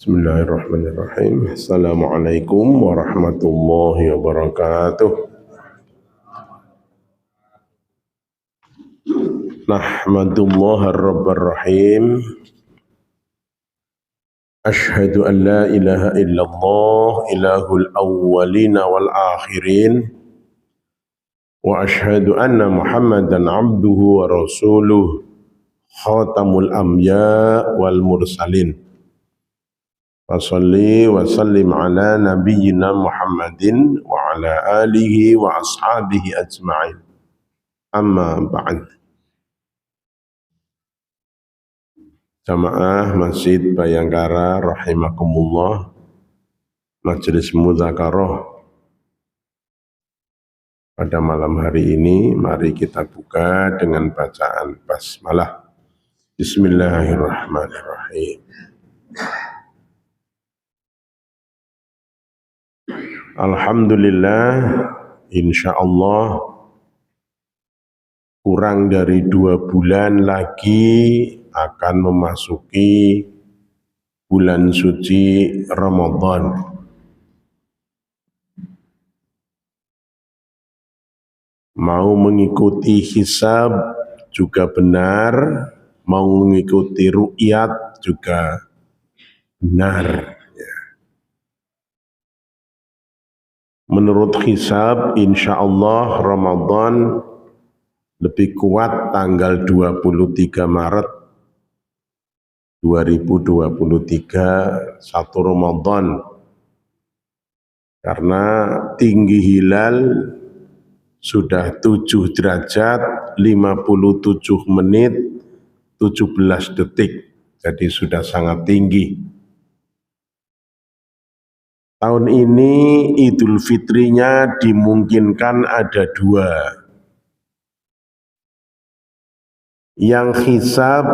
Bismillahirrahmanirrahim. Assalamualaikum warahmatullahi wabarakatuh. Nahmadullaha rabbar rahim. Ashhadu an la ilaha illallah ilahul awwalina wal akhirin. Wa ashhadu anna Muhammadan abduhu wa rasuluh khatamul anbiya wal mursalin. Wasalli wa sallim ala nabiyyina Muhammadin wa ala alihi wa ashabihi ajma'in. Amma ba'd. Jamaah Masjid Bayangkara rahimakumullah, Majelis Mudzakarah. Pada malam hari ini mari kita buka dengan bacaan basmalah. Bismillahirrahmanirrahim. Alhamdulillah, insyaallah kurang dari 2 bulan lagi akan memasuki bulan suci Ramadan. Mau mengikuti hisab juga benar, mau mengikuti ru'yat juga benar. Menurut hisab, insya Allah Ramadan lebih kuat tanggal 23 Maret 2023, 1 Ramadan. Karena tinggi hilal sudah 7 derajat 57 menit 17 detik, jadi sudah sangat tinggi. Tahun ini Idul Fitrinya dimungkinkan ada 2. Yang hisab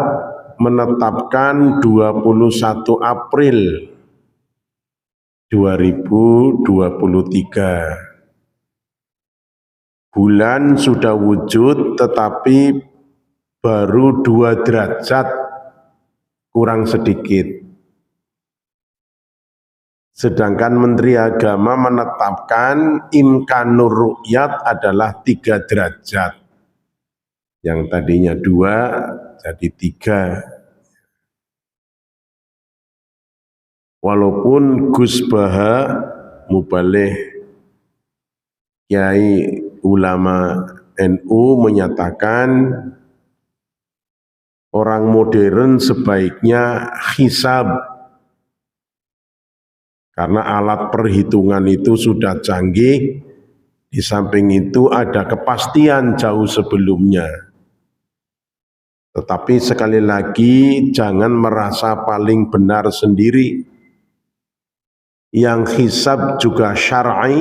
menetapkan 21 April 2023. Bulan sudah wujud tetapi baru 2 derajat kurang sedikit. Sedangkan Menteri Agama menetapkan imkanur ru'yat adalah 3 derajat. Yang tadinya 2 jadi 3. Walaupun Gus Baha Muballigh Kiai ulama NU menyatakan orang modern sebaiknya hisab. Karena alat perhitungan itu sudah canggih, di samping itu ada kepastian jauh sebelumnya. Tetapi sekali lagi jangan merasa paling benar sendiri. Yang hisab juga syar'i,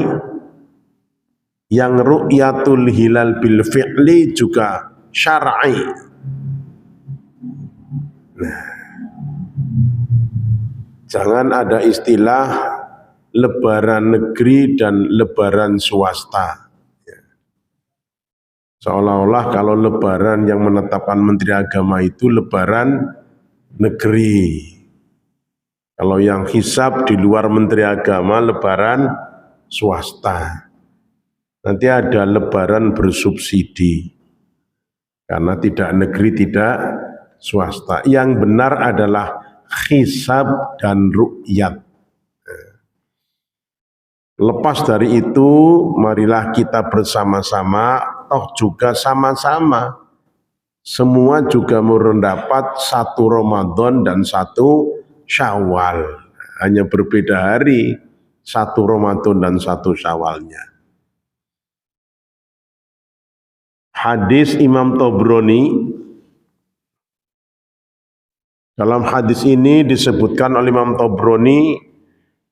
yang ru'yatul hilal bil fi'li juga syar'i. Nah, jangan ada istilah lebaran negeri dan lebaran swasta. Seolah-olah kalau lebaran yang menetapkan Menteri Agama itu lebaran negeri. Kalau yang hisab di luar Menteri Agama lebaran swasta. Nanti ada lebaran bersubsidi. Karena tidak negeri, tidak swasta. Yang benar adalah hisab dan ru'yat. Lepas dari itu, marilah kita bersama-sama, toh juga sama-sama. Semua juga mendapat 1 Ramadan dan 1 Syawal. Hanya berbeda hari, 1 Ramadan dan 1 Syawalnya. Hadis Imam Tabrani. Dalam hadis ini disebutkan oleh Imam Tabrani,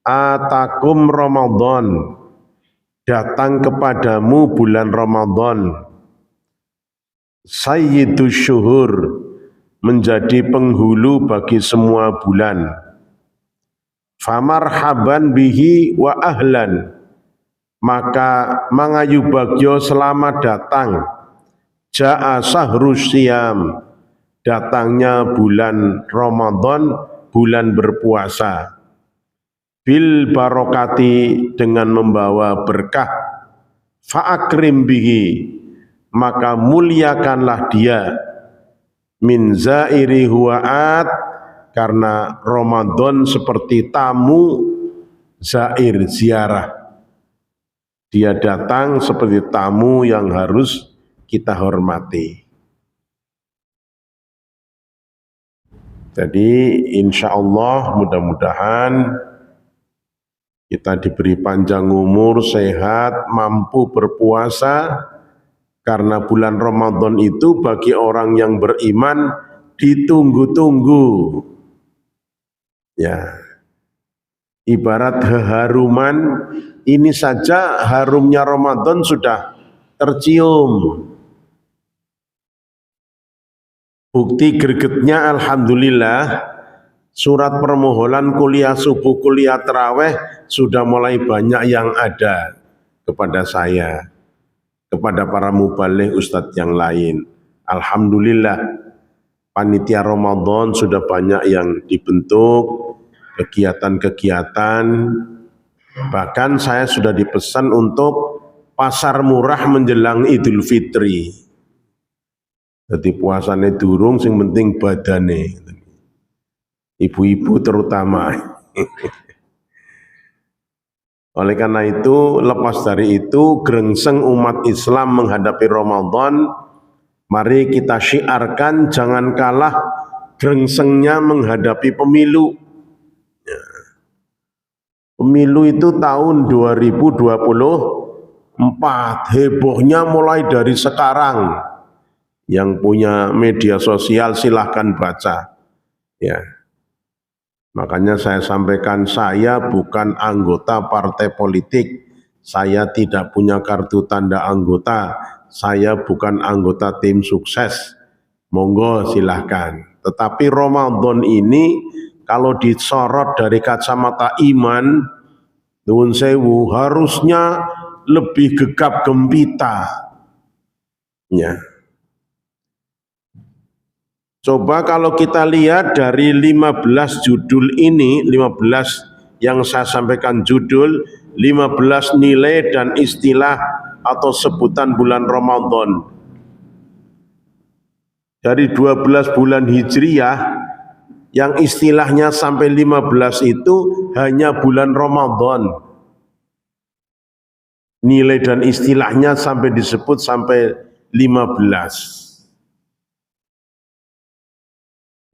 atakum Ramadan, datang kepadamu bulan Ramadan, sayyidus syuhur, menjadi penghulu bagi semua bulan, famarhaban bihi wa ahlan, maka mangayu bagyo selamat datang, ja'a sahrus siyam, datangnya bulan Ramadan, bulan berpuasa. bil barokati dengan membawa berkah, fa'akrim bihi maka muliakanlah dia, min zairi huwaat karena Ramadan seperti tamu zair ziarah, dia datang seperti tamu yang harus kita hormati. Jadi insya Allah mudah-mudahan kita diberi panjang umur, sehat, mampu berpuasa, karena bulan Ramadan itu bagi orang yang beriman ditunggu-tunggu. Ya, ibarat keharuman, ini saja harumnya Ramadan sudah tercium. Bukti gregetnya alhamdulillah, surat permohonan kuliah subuh, kuliah taraweh sudah mulai banyak yang ada kepada saya, kepada para mubaligh ustadz yang lain. Alhamdulillah, panitia Ramadan sudah banyak yang dibentuk, kegiatan-kegiatan. Bahkan saya sudah dipesan untuk pasar murah menjelang Idul Fitri. Jadi puasanya durung, sing penting badane. Ibu-ibu terutama. Oleh karena itu, lepas dari itu, gerengseng umat Islam menghadapi Ramadan, mari kita syiarkan jangan kalah gerengsengnya menghadapi pemilu. Pemilu itu tahun 2024, hebohnya mulai dari sekarang. Yang punya media sosial silahkan baca. Ya. Makanya saya sampaikan, saya bukan anggota partai politik, saya tidak punya kartu tanda anggota, saya bukan anggota tim sukses. Monggo silahkan. Tetapi Ramadan ini kalau disorot dari kacamata iman, nuwun sewu, harusnya lebih gegap gempita. Ya. Coba kalau kita lihat dari 15 judul ini, 15 yang saya sampaikan judul, 15 nilai dan istilah atau sebutan bulan Ramadan. Dari 12 bulan Hijriyah, yang istilahnya sampai 15 itu hanya bulan Ramadan. Nilai dan istilahnya sampai disebut sampai 15.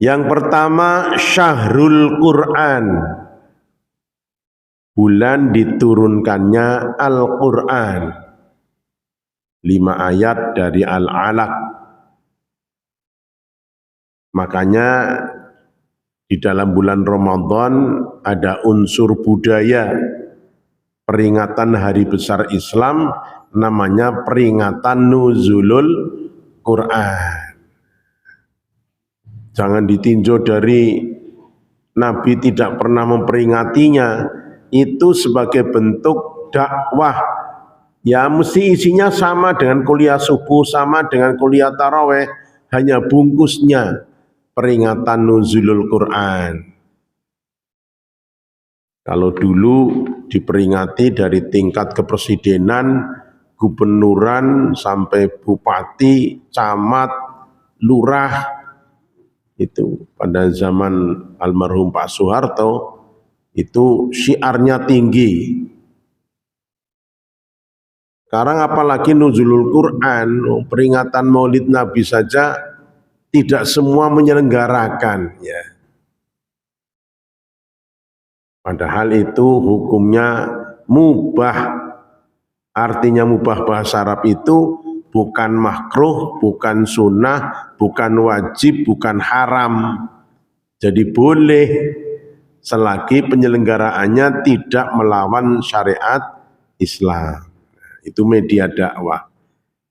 Yang pertama, Syahrul Quran, bulan diturunkannya Al-Quran, 5 ayat dari Al-Alaq. Makanya di dalam bulan Ramadan ada unsur budaya, peringatan hari besar Islam, namanya peringatan Nuzulul Quran. Jangan ditinjau dari Nabi tidak pernah memperingatinya, itu sebagai bentuk dakwah. Ya mesti isinya sama dengan kuliah subuh, sama dengan kuliah taraweh, hanya bungkusnya peringatan Nuzulul Quran. Kalau dulu diperingati dari tingkat kepresidenan, gubernuran, sampai bupati, camat, lurah, itu pada zaman almarhum Pak Soeharto itu syiarnya tinggi. Sekarang apalagi Nuzulul Quran, peringatan Maulid Nabi saja tidak semua menyelenggarakan, ya. Padahal itu hukumnya mubah. Artinya mubah bahasa Arab itu bukan makruh, bukan sunnah, bukan wajib, bukan haram. Jadi boleh selagi penyelenggaraannya tidak melawan syariat Islam. Itu media dakwah.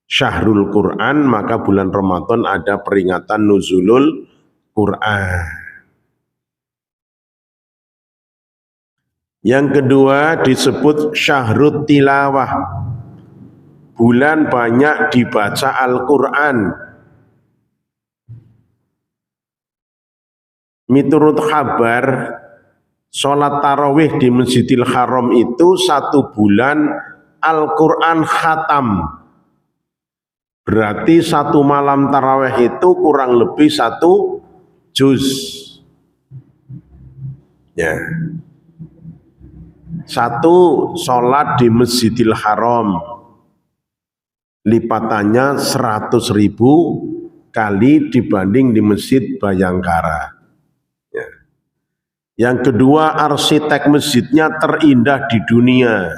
Syahrul Quran, maka bulan Ramadan ada peringatan Nuzulul Quran. Yang kedua disebut Syahrut Tilawah, bulan banyak dibaca Al-Quran. Miturut kabar sholat tarawih di Masjidil Haram itu 1 bulan Al-Quran khatam. Berarti 1 malam tarawih itu kurang lebih 1 juz. Ya. 1 sholat di Masjidil Haram lipatannya 100.000 kali dibanding di Masjid Bayangkara. Ya. Yang kedua, arsitek masjidnya terindah di dunia.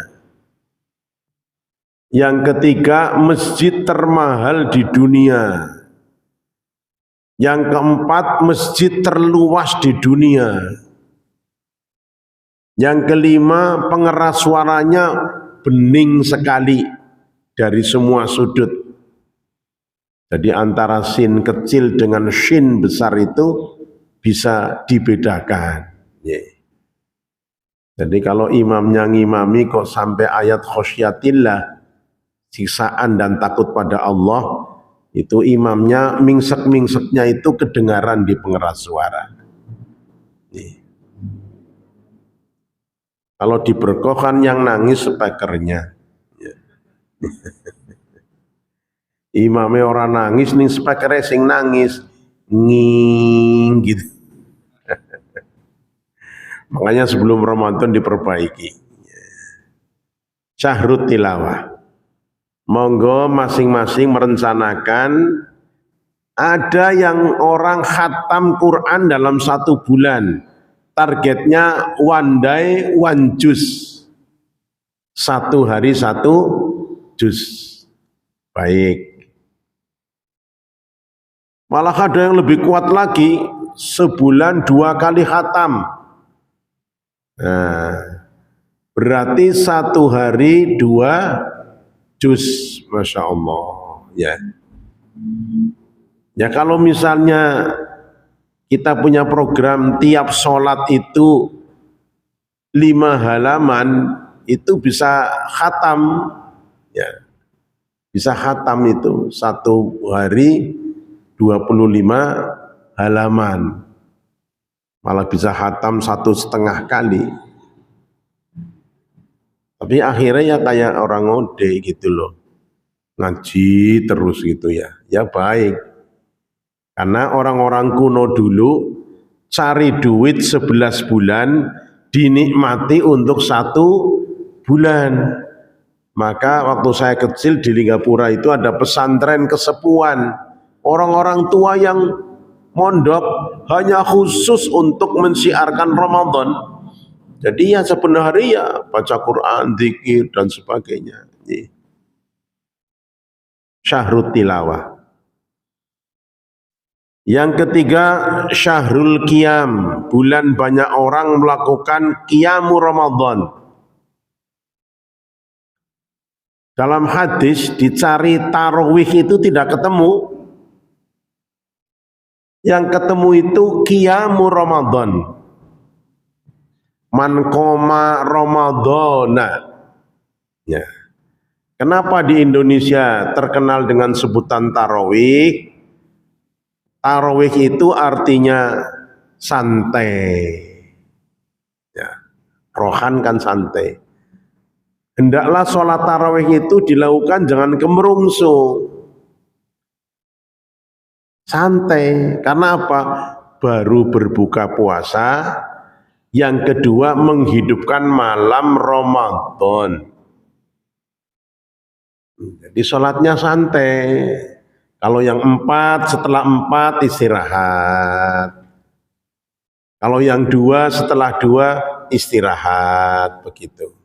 Yang ketiga, masjid termahal di dunia. Yang keempat, masjid terluas di dunia. Yang kelima, pengeras suaranya bening sekali dari semua sudut. Jadi antara sin kecil dengan shin besar itu bisa dibedakan. Jadi kalau imamnya ngimami kok sampai ayat khosyatillah, siksaan dan takut pada Allah, itu imamnya mingsek-mingseknya itu kedengaran di pengeras suara. Kalau diberkohkan yang nangis speakernya. Imamnya orang nangis nih, speakernya sing nangis nging gitu. Makanya sebelum Ramadan diperbaiki. Syahrut tilawah. Monggo masing-masing merencanakan. Ada yang orang khatam Quran dalam 1 bulan. Targetnya one day one juz. 1 hari 1 juz. Baik. Malah ada yang lebih kuat lagi, sebulan 2 kali khatam. Nah, berarti 1 hari 2 juz, Masya Allah. Ya kalau misalnya kita punya program tiap sholat itu 5 halaman, itu bisa khatam. Ya, bisa khatam itu 1 hari 25 halaman. Malah bisa khatam 1,5 kali. Tapi akhirnya ya kayak orang ngode gitu loh. Ngaji terus gitu ya. Ya baik. Karena orang-orang kuno dulu cari duit 11 bulan dinikmati untuk 1 bulan. Maka waktu saya kecil di Linggapura itu ada pesantren kesepuan. Orang-orang tua yang mondok hanya khusus untuk mensiarkan Ramadan. Jadi ya sebenarnya baca Quran, zikir dan sebagainya. Syahrul tilawah. Yang ketiga, syahrul qiyam. Bulan banyak orang melakukan qiyamu Ramadan. Dalam hadis dicari tarawih itu tidak ketemu. Yang ketemu itu qiyamu Ramadan. Man qoma Ramadana. Ya. Kenapa di Indonesia terkenal dengan sebutan tarawih? Tarawih itu artinya santai. Ya. Rohan kan santai. Hendaklah sholat tarawih itu dilakukan jangan kemerungsung. Santai. Karena apa? Baru berbuka puasa. Yang kedua menghidupkan malam Ramadan. Jadi sholatnya santai. Kalau yang 4 setelah 4 istirahat. Kalau yang 2 setelah 2 istirahat. Begitu.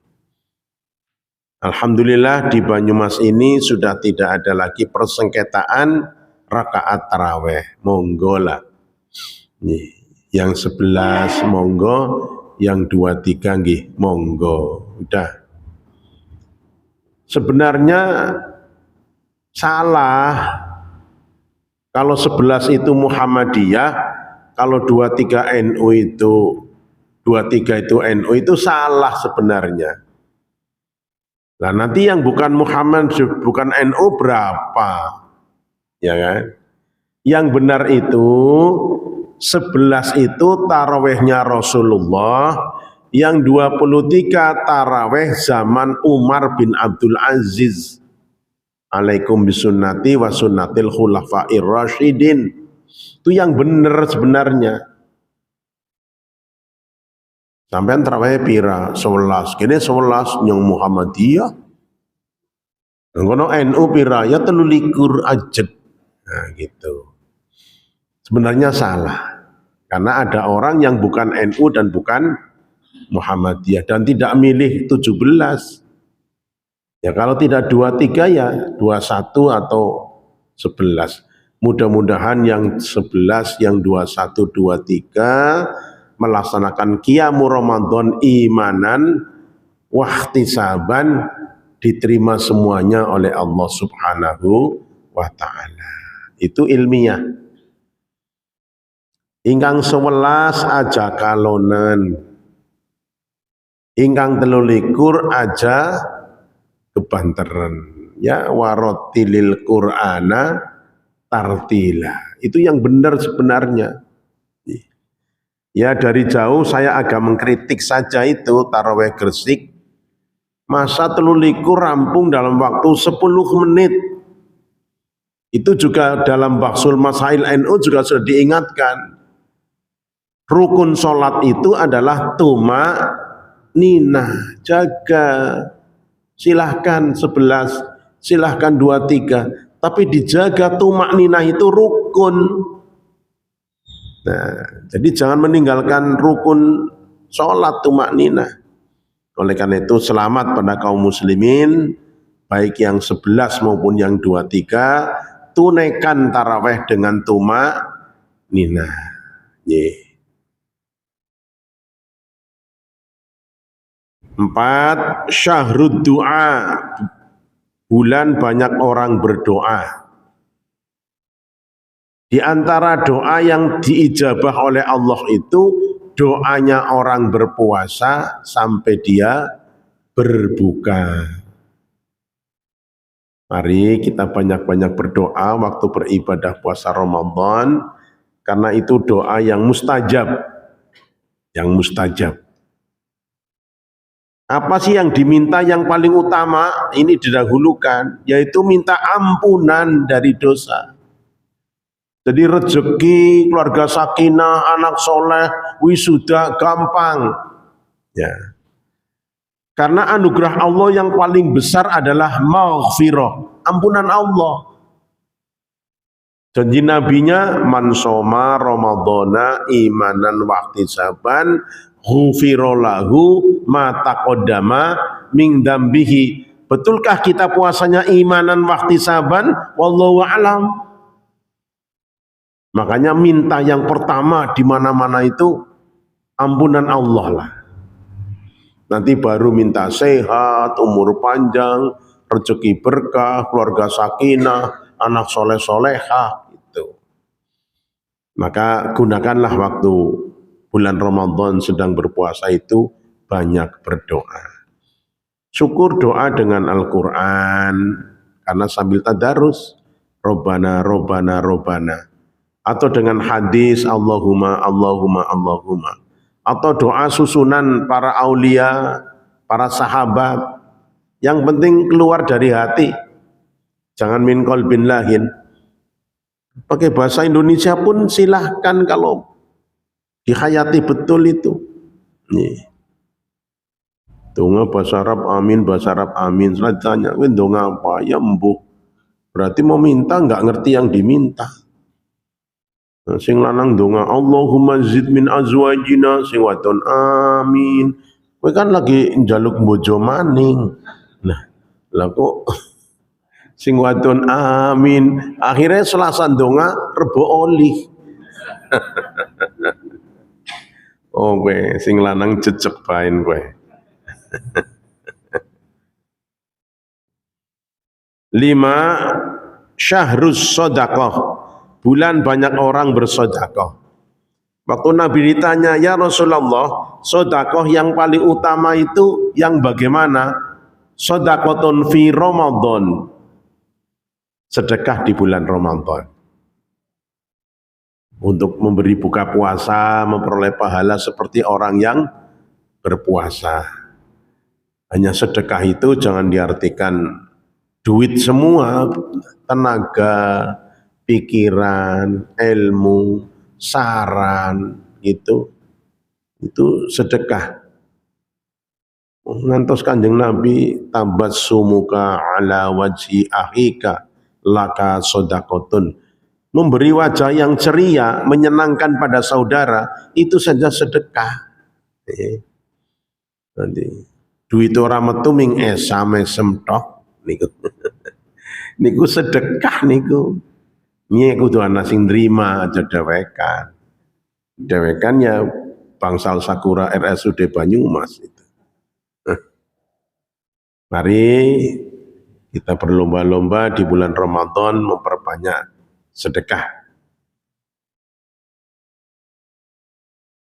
Alhamdulillah di Banyumas ini sudah tidak ada lagi persengketaan rakaat taraweh. Monggo lah. Nih, yang 11 monggo, yang 23 nggih monggo. Udah. Sebenarnya salah. Kalau 11 itu Muhammadiyah, kalau 23 NU itu 23 itu NU itu salah sebenarnya. Nah, nanti yang bukan Muhammad, bukan NU berapa? Ya kan? Yang benar itu 11 itu tarawihnya Rasulullah, Yang 23 taraweh zaman Umar bin Abdul Aziz. Alaikum bisunnati wa sunnatil khulafair rasyidin. Itu yang benar sebenarnya. Sampai taraweh pira 11, kene 11 nyong Muhammadiyah. Ngono NU pira ya 23 ajet. Nah gitu. Sebenarnya salah. Karena ada orang yang bukan NU dan bukan Muhammadiyah dan tidak milih 17. Ya kalau tidak 23 ya 21 atau 11. Mudah-mudahan yang 11, yang 21, 23 melaksanakan Qiyamu Ramadan imanan wahtisaban, diterima semuanya oleh Allah Subhanahu wa ta'ala. Itu ilmiah. Ingkang 11 aja kalonen, ingkang 23 aja kebanteran. Ya warotilil Qur'ana tartila. Itu yang benar sebenarnya. Ya dari jauh saya agak mengkritik saja itu taraweh Gresik. Masa 23 rampung dalam waktu 10 menit. Itu juga dalam Bahsul Masail NU juga sudah diingatkan. Rukun sholat itu adalah tuma nina, jaga. Silahkan 11, silahkan 23, tapi dijaga tuma nina itu rukun. Nah, jadi jangan meninggalkan rukun sholat tuma nina. Oleh karena itu selamat pada kaum muslimin, baik yang 11 maupun yang 23, tunaikan taraweh dengan tuma nina. Yeah. 4. Syahrud du'a, bulan banyak orang berdoa. Di antara doa yang diijabah oleh Allah itu doanya orang berpuasa sampai dia berbuka. Mari kita banyak-banyak berdoa waktu beribadah puasa Ramadan, karena itu doa yang mustajab. Yang mustajab. Apa sih yang diminta yang paling utama? Ini didahulukan, yaitu minta ampunan dari dosa. Jadi rezeki, keluarga sakinah, anak soleh, wisuda gampang. Ya. Karena anugerah Allah yang paling besar adalah maghfirah, ampunan Allah. Janji nabinya, man soma ramadhana imanan wahtisaban ghufirallahu ma taqaddama min dambihi. Betulkah kita puasanya imanan wahtisaban? Wallahu a'lam. Makanya minta yang pertama di mana-mana itu ampunan Allah lah. Nanti baru minta sehat, umur panjang, rezeki berkah, keluarga sakinah, anak soleh-solehah gitu. Maka gunakanlah waktu bulan Ramadan sedang berpuasa itu banyak berdoa. Syukur doa dengan Al-Quran, karena sambil tadarus, Robbana, Robbana, Robbana. Atau dengan hadis Allahumma, Allahumma, Allahumma. Atau doa susunan para aulia, para sahabat. Yang penting keluar dari hati. Jangan min qalbin lahin. Pakai bahasa Indonesia pun silahkan kalau dihayati betul itu. Nih. Donga bahasa Arab amin, bahasa Arab amin. Setelah ditanya, donga apa? Ya embuh. Berarti mau minta nggak ngerti yang diminta. Sing lanang donga Allahumma zid min azwajina, sing wadon amin. Kowe kan lagi njaluk bojo maning. Nah, lah kok sing wadon amin. Akhirnya Selasa donga Rebo oli. Oh kowe sing lanang jejeg bain kowe. 5. Syahrus shadaqah, bulan banyak orang bersedekah. Waktu Nabi ditanya, ya Rasulullah, sedekah yang paling utama itu yang bagaimana? Sedekatun fi Ramadan, sedekah di bulan Ramadan. Untuk memberi buka puasa, memperoleh pahala seperti orang yang berpuasa. Hanya sedekah itu jangan diartikan duit semua, tenaga, pikiran, ilmu, saran, itu sedekah. Ngantos Kanjeng Nabi, tabassumuka ala wajhi akhika laka sodakotun. Memberi wajah yang ceria, menyenangkan pada saudara, itu saja sedekah. Nanti duit orang metu ming mesem tok niku. Niku sedekah niku. Nye kudu ana sing nrima aja dewekan. Dewekan ya Bangsal Sakura RSUD Banyumas itu. Mari kita berlomba-lomba di bulan Ramadan memperbanyak sedekah.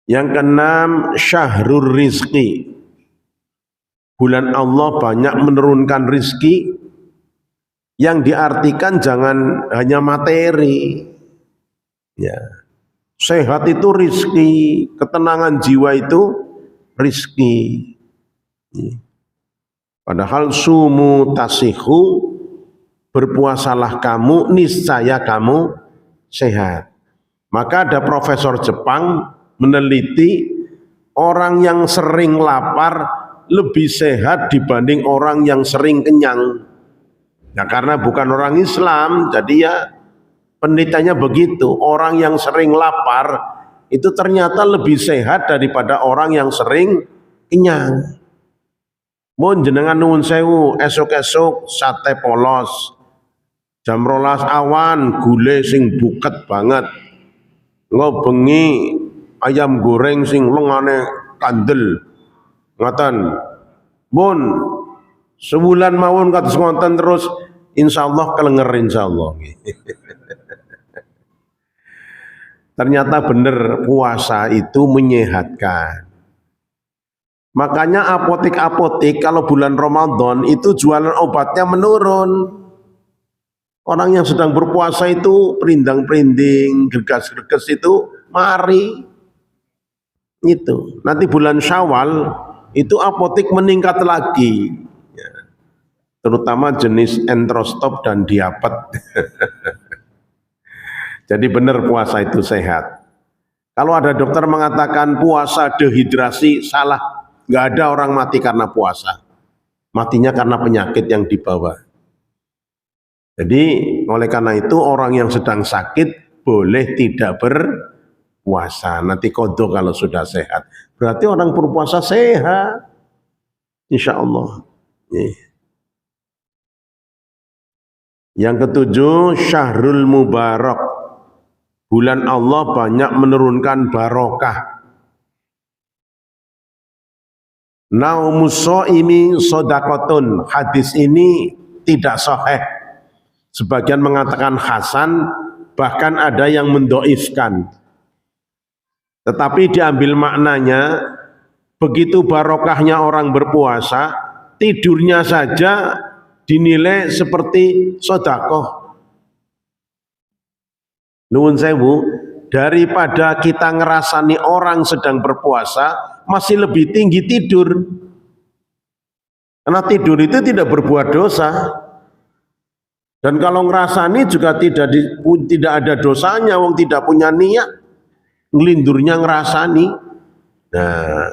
Yang keenam, syahrul rizki. Bulan Allah banyak menurunkan rizki, yang diartikan jangan hanya materi. Ya. Sehat itu rizki, ketenangan jiwa itu rizki. Padahal sumu tasihu, berpuasalah kamu, niscaya kamu sehat. Maka ada profesor Jepang meneliti orang yang sering lapar lebih sehat dibanding orang yang sering kenyang. Nah, karena bukan orang Islam, jadi ya penelitiannya begitu. Orang yang sering lapar itu ternyata lebih sehat daripada orang yang sering kenyang. Mun jenengan nuwun sewu, esuk-esuk sate polos, jam 12 awan gule sing buket banget, ngobengi ayam goreng sing lengane kandel, ngoten. Mun sebulan mawon kados ngoten terus, insyaallah kelenger insyaallah. Ternyata benar puasa itu menyehatkan. Makanya apotek-apotek kalau bulan Ramadan itu jualan obatnya menurun. Orang yang sedang berpuasa itu perindang-perinding, gergas-gerges itu mari. Itu. Nanti bulan Syawal itu apotek meningkat lagi. Ya. Terutama jenis enterostop dan diabet. Jadi benar puasa itu sehat. Kalau ada dokter mengatakan puasa dehidrasi, salah. Nggak ada orang mati karena puasa. Matinya karena penyakit yang dibawa. Jadi oleh karena itu orang yang sedang sakit boleh tidak berpuasa. Nanti qadha kalau sudah sehat. Berarti orang berpuasa sehat. Insya Allah. Yang ketujuh, syahrul mubarak. Bulan Allah banyak menurunkan barokah. Naumus shaimi shadaqatun. Hadis ini tidak sahih. Sebagian mengatakan hasan, bahkan ada yang mendoifkan. Tetapi diambil maknanya, begitu barokahnya orang berpuasa, tidurnya saja dinilai seperti sedekah. Nuwun sewu, daripada kita ngerasani orang sedang berpuasa, masih lebih tinggi tidur. Karena tidur itu tidak berbuat dosa. Dan kalau ngerasani juga tidak ada dosanya, wong tidak punya niat. Ngelindurnya ngerasani. Nah,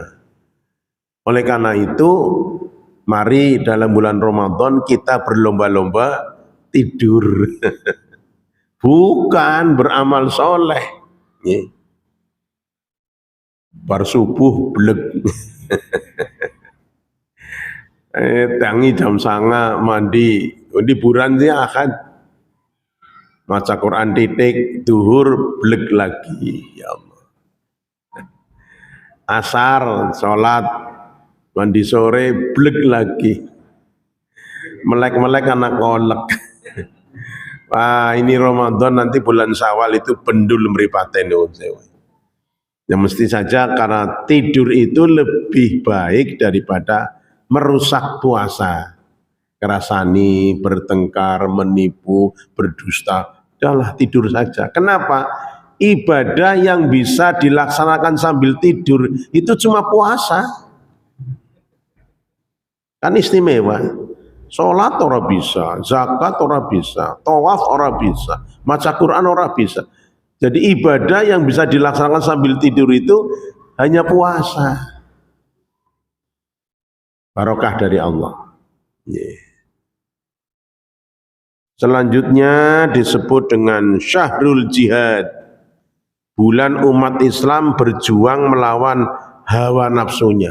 oleh karena itu, mari dalam bulan Ramadan kita berlomba-lomba tidur. Bukan beramal soleh. Bar subuh blek. Tangi jam 09.00 mandi, liburan dia akan maca Quran titik, duhur blek lagi. Ya Allah. Asar sholat, mandi sore blek lagi. Melek-melek anak kolek. Wah, ini Ramadan, nanti bulan Syawal itu pendul meripaten. Ya mesti saja karena tidur itu lebih baik daripada merusak puasa. Kerasani, bertengkar, menipu, berdusta, udahlah tidur saja. Kenapa? Ibadah yang bisa dilaksanakan sambil tidur itu cuma puasa. Kan istimewa. Sholat ora bisa, zakat ora bisa, tawaf ora bisa, maca Quran ora bisa. Jadi ibadah yang bisa dilaksanakan sambil tidur itu hanya puasa. Barokah dari Allah. Selanjutnya disebut dengan Syahrul Jihad. Bulan umat Islam berjuang melawan hawa nafsunya.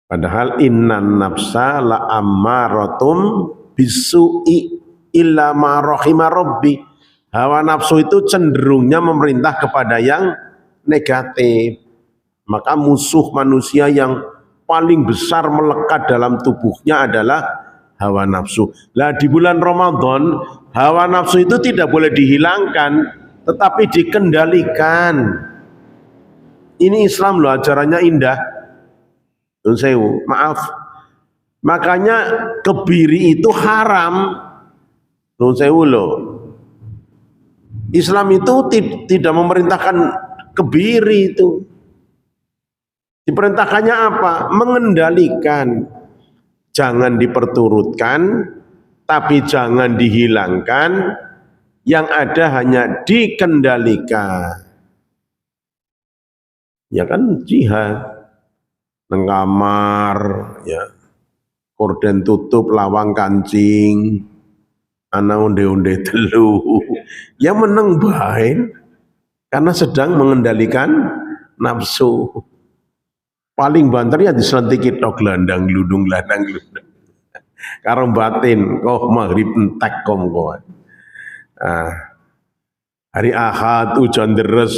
Padahal innan nafsa la ammaratum bisu'i illa ma rahima rabbi. Hawa nafsu itu cenderungnya memerintah kepada yang negatif. Maka musuh manusia yang paling besar melekat dalam tubuhnya adalah hawa nafsu. Lah di bulan Ramadan, hawa nafsu itu tidak boleh dihilangkan, tetapi dikendalikan. Ini Islam loh, ajarannya indah. Sewu, maaf. Makanya kebiri itu haram. Sewu loh. Islam itu tidak memerintahkan kebiri itu. Diperintahkannya apa? Mengendalikan. Jangan diperturutkan, tapi jangan dihilangkan. Yang ada hanya dikendalikan. Ya kan jihad. Nang kamar, ya, korden tutup, lawang kancing, ana onde-onde telu, ya meneng bae karena sedang mengendalikan nafsu. Paling banter ya diselentiki tok landang gludung karo batin kok maghrib entek kom kowe. Hari Ahad hujan deres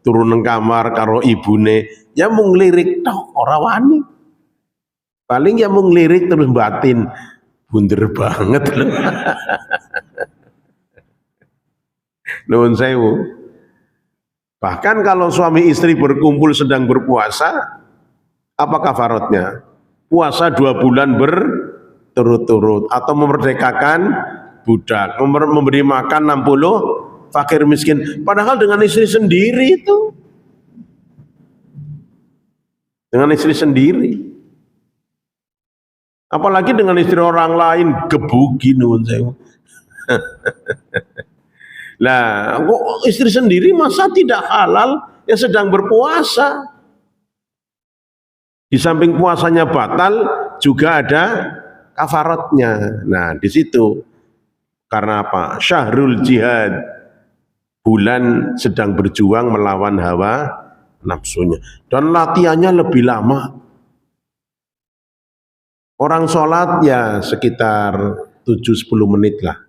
turun nang kamar karo ibune, ya mung lirik tok ora wani. Paling ya mung lirik terus batin bunder banget lho. Nuwun sewu. Bahkan kalau suami istri berkumpul sedang berpuasa, apa kafaratnya? Puasa 2 bulan berturut-turut atau memerdekakan budak, memberi makan 60 fakir miskin. Padahal dengan istri sendiri itu. Dengan istri sendiri. Apalagi dengan istri orang lain, gebuki nuwun sewu. Lah, kok istri sendiri masa tidak halal yang sedang berpuasa? Di samping puasanya batal juga ada kafaratnya. Nah, di situ karena apa? Syahrul Jihad. Bulan sedang berjuang melawan hawa nafsunya. Dan latihannya lebih lama. Orang sholat ya sekitar 7-10 menit lah.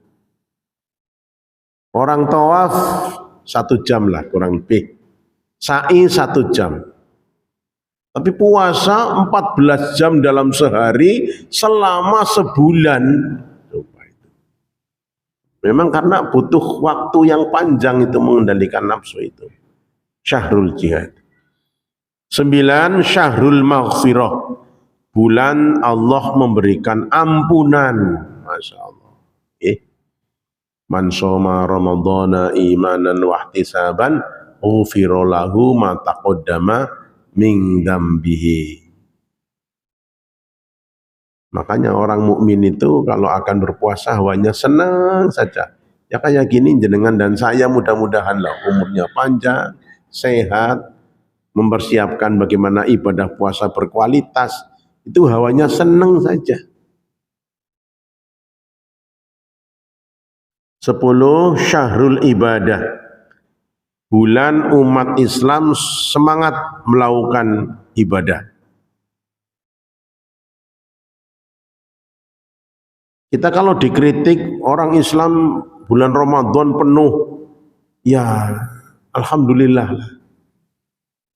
Orang tawaf 1 jam lah kurang lebih. Sa'i 1 jam. Tapi puasa 14 jam dalam sehari selama sebulan. Memang karena butuh waktu yang panjang itu mengendalikan nafsu itu. Syahrul Jihad. 9. Syahrul Maghfirah. Bulan Allah memberikan ampunan. Masya Allah. Man shoma ramadhana imanan wahtisaban ghufira lahu ma taqaddama min dzambihi. Makanya orang mukmin itu kalau akan berpuasa hawanya senang saja. Ya kayak gini jenengan dan saya mudah-mudahan lah umurnya panjang, sehat, mempersiapkan bagaimana ibadah puasa berkualitas. Itu hawanya senang saja. 10. Syahrul Ibadah. Bulan umat Islam semangat melakukan ibadah. Kita kalau dikritik orang Islam bulan Ramadan penuh, ya alhamdulillah lah.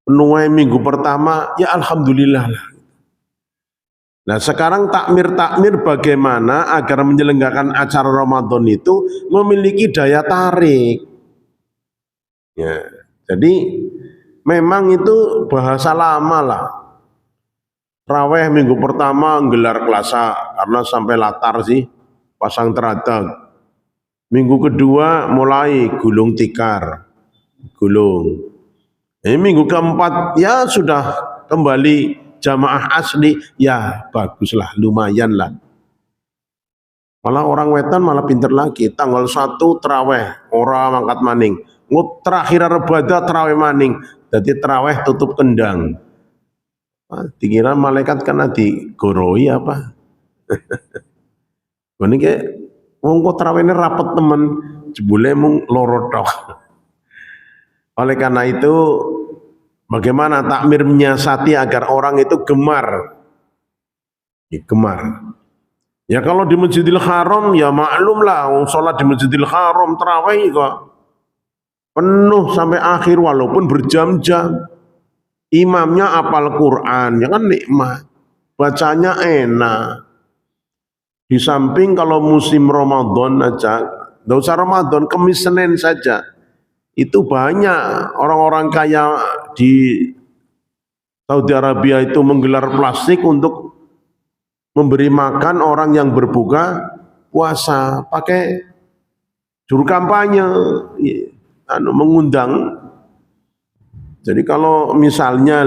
Penuh minggu pertama, ya alhamdulillah lah. Nah sekarang takmir-takmir bagaimana agar menyelenggarakan acara Ramadan itu memiliki daya tarik. Ya, jadi memang itu bahasa lama lah. Raweh minggu pertama gelar kelasa karena sampai latar sih pasang teratak. Minggu kedua mulai gulung tikar, gulung. Minggu keempat ya sudah kembali jamaah asli, ya baguslah, lumayan lah. Malah orang wetan malah pinter lagi, tanggal 1 traweh, orang mangkat maning, terakhir rebada traweh maning, jadi traweh tutup kendang. Dikira malaikat kan digoroi apa? Ini kayak wong kok trawehnya rapet temen, jebule mung loro tok. Oleh karena itu, bagaimana takmir menyiasati agar orang itu gemar? Gemar. Ya kalau di Masjidil Haram ya maklum lah, sholat di Masjidil Haram tarawih kok penuh sampai akhir walaupun berjam-jam. Imamnya apal Quran, ya kan nikmat, bacanya enak. Di samping kalau musim Ramadan aja, nggak usah Ramadan, Kamis Senin saja, itu banyak orang-orang kaya di Saudi Arabia itu menggelar plastik untuk memberi makan orang yang berbuka puasa, pakai juru kampanye, mengundang. Jadi kalau misalnya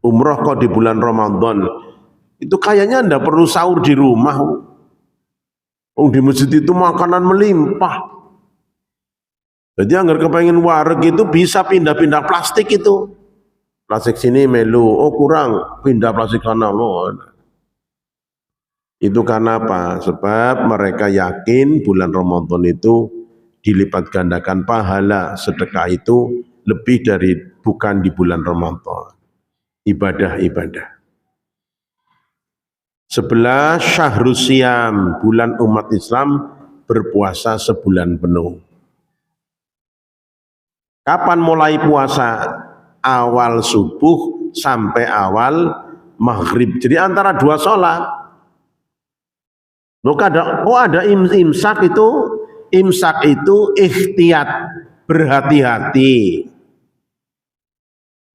umroh kok di bulan Ramadan, itu kayaknya ndak perlu sahur di rumah. Di masjid itu makanan melimpah. Jadi agar kepengen wareg itu bisa pindah-pindah plastik itu. Plastik sini melu, oh kurang, pindah plastik sana loh. Itu karena apa? Sebab mereka yakin bulan Ramadan itu dilipat gandakan pahala sedekah itu lebih dari bukan di bulan Ramadan. Ibadah-ibadah. 11 Syahrus Syam, bulan umat Islam berpuasa sebulan penuh. Kapan mulai puasa? Awal subuh sampai awal maghrib. Jadi antara dua sholat. Ada imsak itu. Imsak itu ikhtiyat, berhati-hati.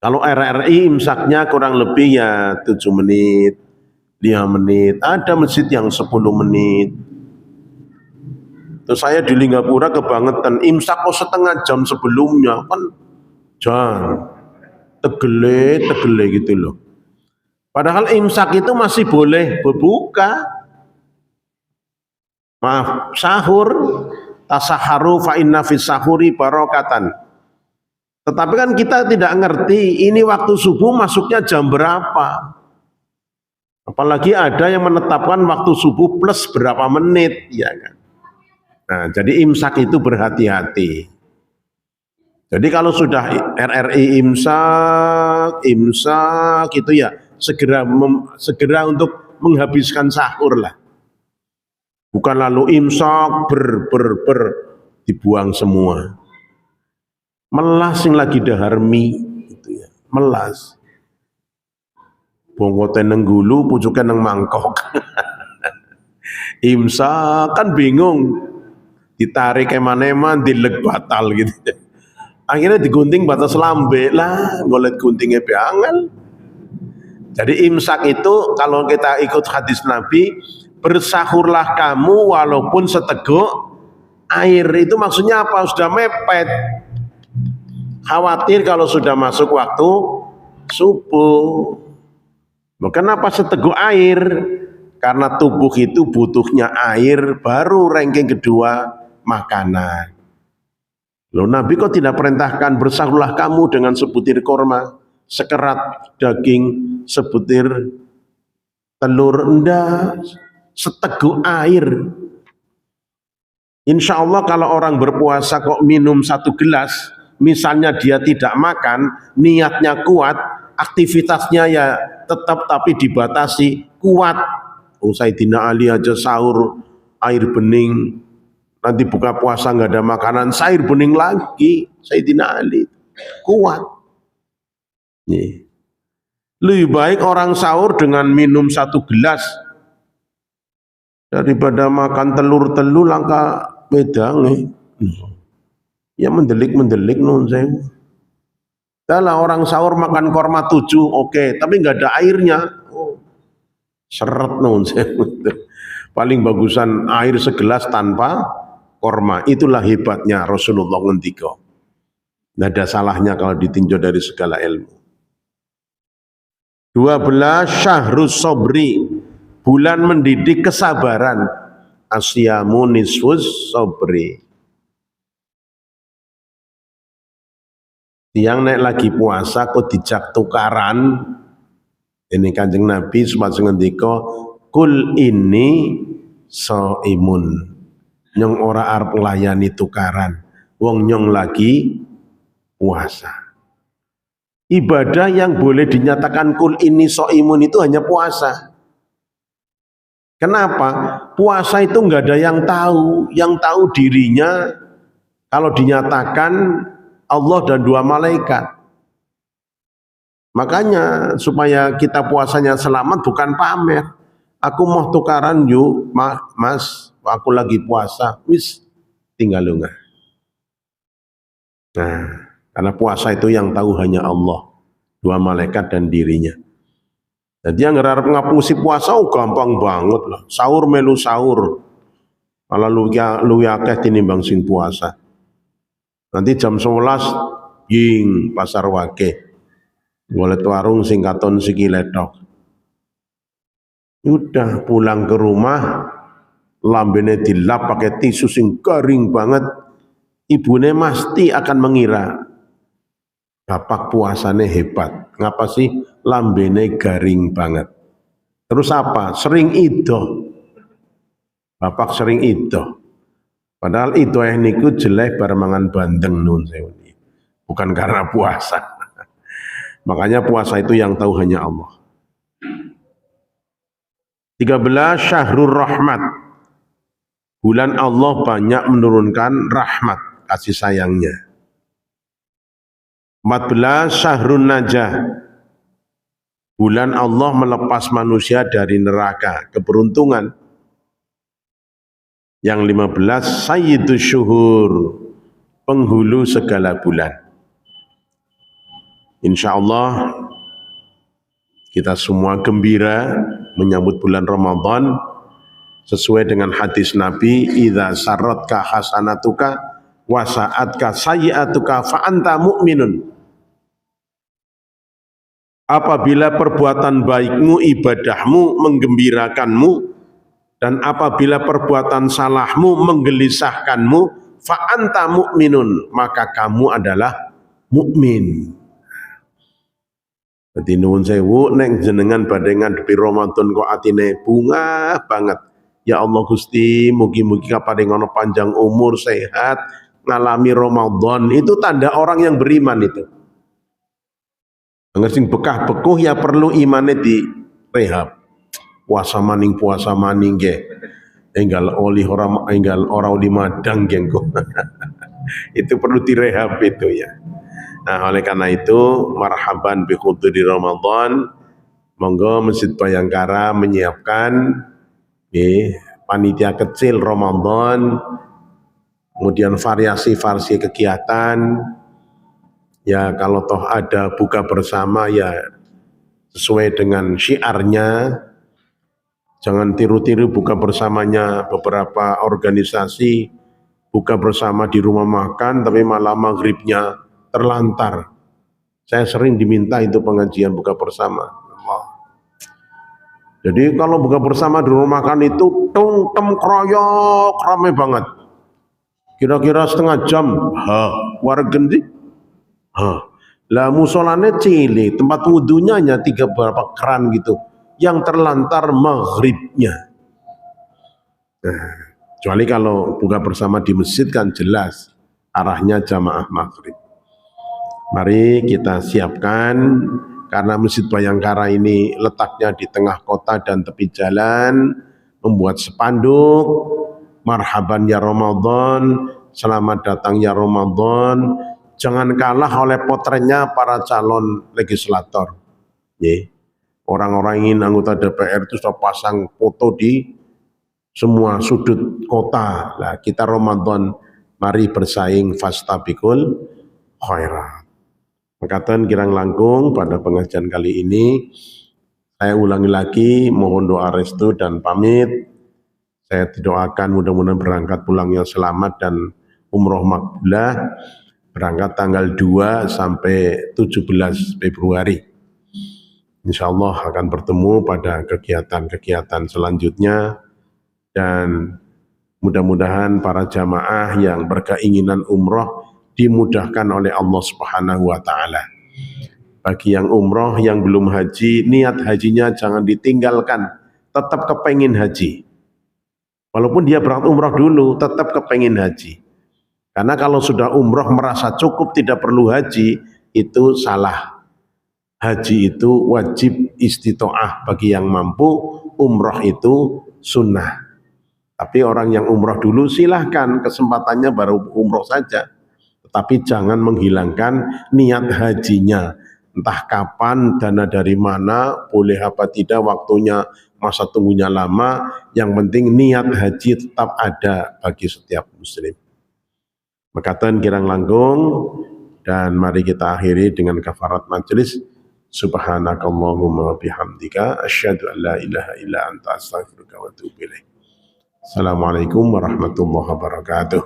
Kalau RRI imsaknya kurang lebih ya 7 menit, 5 menit. Ada masjid yang 10 menit. Terus saya di Linggapura kebangetan, imsak kok setengah jam sebelumnya, kan jangan. Tegele gitu loh. Padahal imsak itu masih boleh berbuka. Maaf, sahur, tasaharu fa inna fis sahuri barokatan. Tetapi kan kita tidak ngerti ini waktu subuh masuknya jam berapa. Apalagi ada yang menetapkan waktu subuh plus berapa menit, ya kan. Nah, jadi imsak itu berhati-hati. Jadi kalau sudah RRI imsak itu ya segera untuk menghabiskan sahur lah. Bukan lalu imsak dibuang semua. Melas yang lagi dahar mie itu ya, melas. Bongkote nang gulu, pucuke nang mangkok. Imsak kan bingung. Ditarik eman-eman dileg batal gitu. Akhirnya digunting batas lambe lah, ngolet guntingnya beangan. Jadi imsak itu kalau kita ikut hadis Nabi, bersahurlah kamu walaupun seteguk air. Itu maksudnya apa? Sudah mepet. Khawatir kalau sudah masuk waktu subuh. Kenapa seteguk air? Karena tubuh itu butuhnya air, baru ranking kedua makanan. Loh, Nabi kok tidak perintahkan bersahurlah kamu dengan sebutir korma, sekerat daging, sebutir telur, enggak, seteguk air. Insya Allah kalau orang berpuasa kok minum 1 gelas, misalnya dia tidak makan, niatnya kuat, aktivitasnya ya tetap tapi dibatasi, kuat. Sayyidina Ali aja sahur air bening, nanti buka puasa nggak ada makanan, air bening lagi. Sayyidina Ali kuat. Nih. Lebih baik orang sahur dengan minum 1 gelas daripada makan telur-telur langka wedang nih. Ya mendelik nun saya. Dalah orang sahur makan korma 7, oke, tapi nggak ada airnya. Seret nun saya. Paling bagusan air segelas tanpa korma. Itulah hebatnya Rasulullah ngendika. Tidak ada salahnya kalau ditinjau dari segala ilmu. 12 syahrus sobri, bulan mendidik kesabaran. Asyamu nisfus sobri. Tiang naik lagi puasa kok dijak tukaran. Ini Kanjeng Nabi sempat ngendika kul ini soimun. Nyong ora arep nglayani tukaran. Wong nyong lagi puasa. Ibadah yang boleh dinyatakan kul ini soimun itu hanya puasa. Kenapa? Puasa itu enggak ada yang tahu. Yang tahu dirinya kalau dinyatakan Allah dan 2 malaikat. Makanya supaya kita puasanya selamat bukan pamer. Aku mau tukaran yuk, mas, aku lagi puasa. Wis, tinggal lu nggak. Nah, karena puasa itu yang tahu hanya Allah, 2 malaikat dan dirinya. Jadi yang ngarep ngapusi puasa gampang banget lah. Sahur melu sahur. Malah lu akeh tinimbang sing puasa. Nanti jam 11 ying pasar wage. Golek warung sing katon sikiletok. Udah pulang ke rumah lambene dilap pakai tisu sing garing banget. Ibune mesti akan mengira bapak puasane hebat. Ngapa sih lambene garing banget? Terus apa? Sering ido. Bapak sering ido. Padahal ido niku jelek bar mangan bandeng nun sewu. Bukan karena puasa. Makanya puasa itu yang tahu hanya Allah. 13 syahrul rahmat. Bulan Allah banyak menurunkan rahmat, kasih sayangnya. 14 syahrul najah. Bulan Allah melepas manusia dari neraka, keberuntungan. Yang 15 sayyidus syuhur, penghulu segala bulan. Insya Allah kita semua gembira menyambut bulan Ramadan sesuai dengan hadis Nabi, idza sarratka hasanatuka wa sa'atka sayyi'atuka fa anta mu'minun. Apabila perbuatan baikmu, ibadahmu menggembirakanmu, dan apabila perbuatan salahmu menggelisahkanmu, fa anta mu'minun, maka kamu adalah mukmin. Jadi nuwun sewu nek jenengan badhe ngadepi Ramadan kok atine bunga banget. Ya Allah Gusti, mugi-mugi kaparing ana panjang umur, sehat, ngalami Ramadan. Itu tanda orang yang beriman itu. Sing bekah bekuh ya perlu imane direhab. Puasa maning nggih. Enggal oli ora oli madang nggih. Itu perlu direhab itu ya. Nah, oleh karena itu marhaban bi khuduri Ramadan. Monggo Masjid Bayangkara menyiapkan panitia kecil Ramadan, kemudian variasi-variasi kegiatan. Ya kalau toh ada buka bersama ya sesuai dengan syiarnya. Jangan tiru-tiru buka bersamanya beberapa organisasi buka bersama di rumah makan tapi malah maghribnya terlantar. Saya sering diminta itu pengajian buka bersama. Jadi kalau buka bersama di rumah makan itu tem kroyok ramai banget. Kira-kira setengah jam, wargen sih. Lah musolane cilik, tempat wudunya hanya 3 berapa keran gitu. Yang terlantar maghribnya. Nah, kecuali kalau buka bersama di masjid kan jelas arahnya jamaah maghrib. Mari kita siapkan, karena Masjid Bayangkara ini letaknya di tengah kota dan tepi jalan, membuat spanduk, marhaban ya Ramadan, selamat datang ya Ramadan. Jangan kalah oleh potretnya para calon legislator. Orang-orang ingin anggota DPR itu sudah pasang foto di semua sudut kota. Nah, kita Ramadan, mari bersaing fastabiqul khairat. Makatan kirang langkung pada pengajian kali ini, saya ulangi lagi, mohon doa restu dan pamit. Saya doakan mudah-mudahan berangkat pulangnya selamat dan umroh makbulah. berangkat tanggal 2 sampai 17 Februari. Insya Allah akan bertemu pada kegiatan-kegiatan selanjutnya, dan mudah-mudahan para jamaah yang berkeinginan umroh dimudahkan oleh Allah Subhanahu wa Ta'ala. Bagi yang umroh yang belum haji, niat hajinya jangan ditinggalkan, tetap kepengin haji. Walaupun dia berangkat umroh dulu, tetap kepengin haji. Karena kalau sudah umroh merasa cukup tidak perlu haji, itu salah. Haji itu wajib istitoah bagi yang mampu, umroh itu sunnah. Tapi orang yang umroh dulu silahkan, kesempatannya baru umroh saja. Tetapi jangan menghilangkan niat hajinya. Entah kapan, dana dari mana, boleh apa tidak, waktunya, masa tunggunya lama, yang penting niat haji tetap ada bagi setiap muslim. Mekaten kirang langkung, dan mari kita akhiri dengan kafarat majelis. Subhanakallahumma bihamdika asyhadu an la ilaha illa anta astaghfiruka wa atubu ilaik. Assalamualaikum warahmatullahi wabarakatuh.